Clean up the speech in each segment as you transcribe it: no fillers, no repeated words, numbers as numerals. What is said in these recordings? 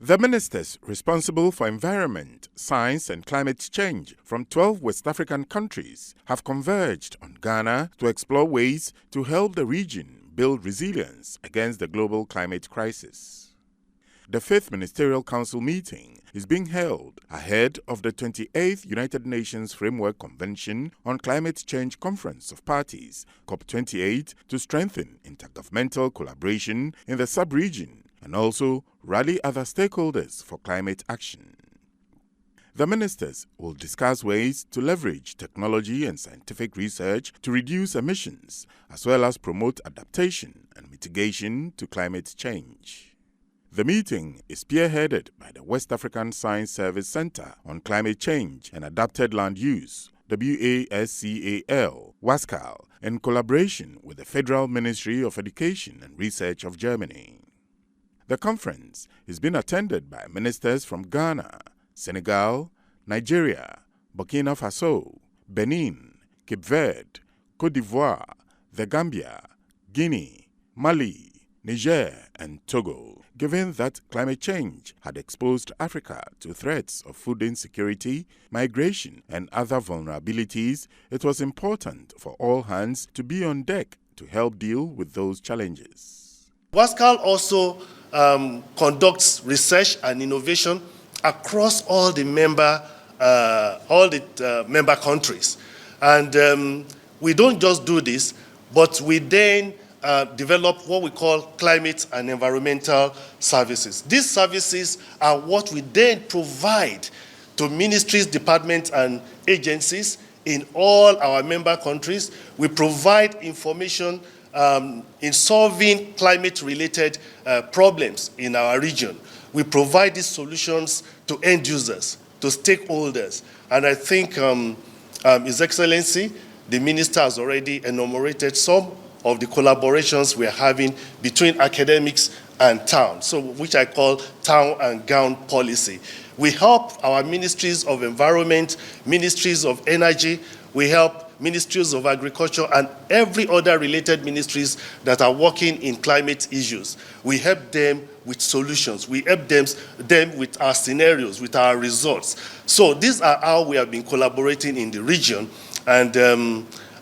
The ministers responsible for environment, science and climate change from 12 West African countries have converged on Ghana to explore ways to help the region build resilience against the global climate crisis. The 5th Ministerial Council meeting is being held ahead of the 28th United Nations Framework Convention on Climate Change Conference of Parties, COP28, to strengthen intergovernmental collaboration in the sub-region and also rally other stakeholders for climate action. The ministers will discuss ways to leverage technology and scientific research to reduce emissions, as well as promote adaptation and mitigation to climate change. The meeting is spearheaded by the West African Science Service Center on Climate Change and Adapted Land Use, WASCAL, Wascal, in collaboration with the Federal Ministry of Education and Research of Germany. The conference is being attended by ministers from Ghana, Senegal, Nigeria, Burkina Faso, Benin, Cape Verde, Côte d'Ivoire, the Gambia, Guinea, Mali, Niger, and Togo. Given that climate change had exposed Africa to threats of food insecurity, migration, and other vulnerabilities, it was important for all hands to be on deck to help deal with those challenges. Wascal also conducts research and innovation across all the member countries, and we don't just do this, but we then develop what we call climate and environmental services. These services are what we then provide to ministries, departments, and agencies in all our member countries. We provide information in solving climate-related problems in our region. We provide these solutions to end users, to stakeholders. And I think His Excellency, the Minister, has already enumerated some of the collaborations we're having between academics and town, so which I call town and gown policy. We help our ministries of environment, ministries of energy, we help ministries of agriculture and every other related ministries that are working in climate issues. We help them with solutions. We help them with our scenarios, with our results. So these are how we have been collaborating in the region. And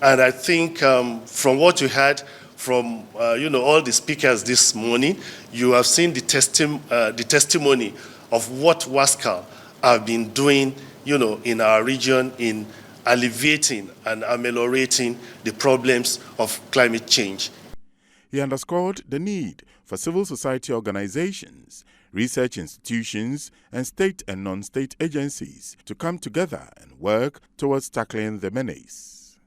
I think from what you heard from all the speakers this morning, you have seen the testimony of what Wascal have been doing in our region in alleviating and ameliorating the problems of climate change. He underscored the need for civil society organizations, research institutions, and state and non-state agencies to come together and work towards tackling the menace.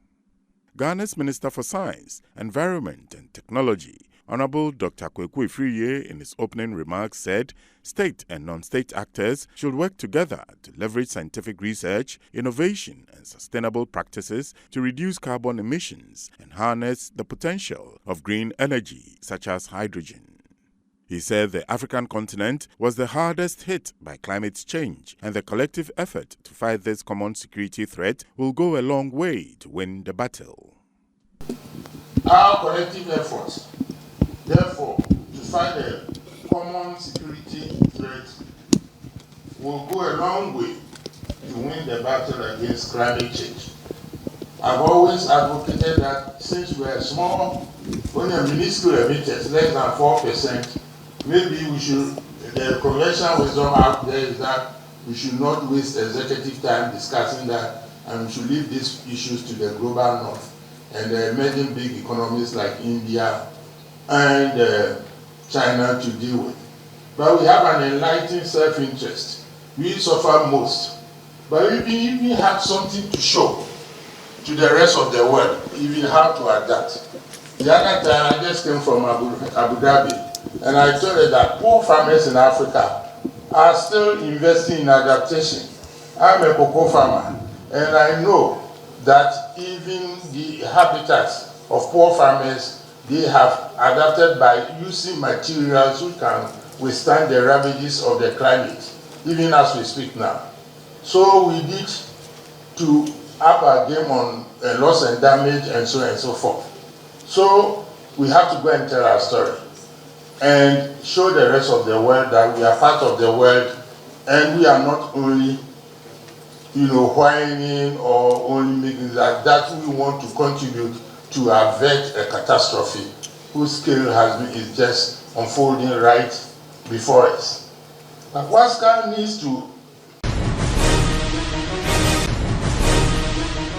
Ghana's Minister for Science, Environment and Technology, Honorable Dr. Kweku Ifriye, in his opening remarks said state and non-state actors should work together to leverage scientific research, innovation and sustainable practices to reduce carbon emissions and harness the potential of green energy such as hydrogen. He said the African continent was the hardest hit by climate change, and the collective effort to fight this common security threat will go a long way to win the battle. Our collective efforts, therefore, to fight the common security threat will go a long way to win the battle against climate change. I've always advocated that since we're small, when a minuscule emitters, less than 4%, maybe we should, the conventional wisdom out there is that we should not waste executive time discussing that, and we should leave these issues to the global north and the emerging big economies like India and China to deal with. But we have an enlightened self-interest. We suffer most. But we even have something to show to the rest of the world, even how to adapt. The other time I just came from Abu Dhabi, and I told her that poor farmers in Africa are still investing in adaptation. I'm a cocoa farmer, and I know that even the habitats of poor farmers, they have adapted by using materials which can withstand the ravages of the climate, even as we speak now. So we need to up our game on loss and damage and so on and so forth. So we have to go and tell our story. and show the rest of the world that we are part of the world, and we are not only, whining or only making that we want to contribute to avert a catastrophe whose scale is just unfolding right before us. Now, Wascal needs to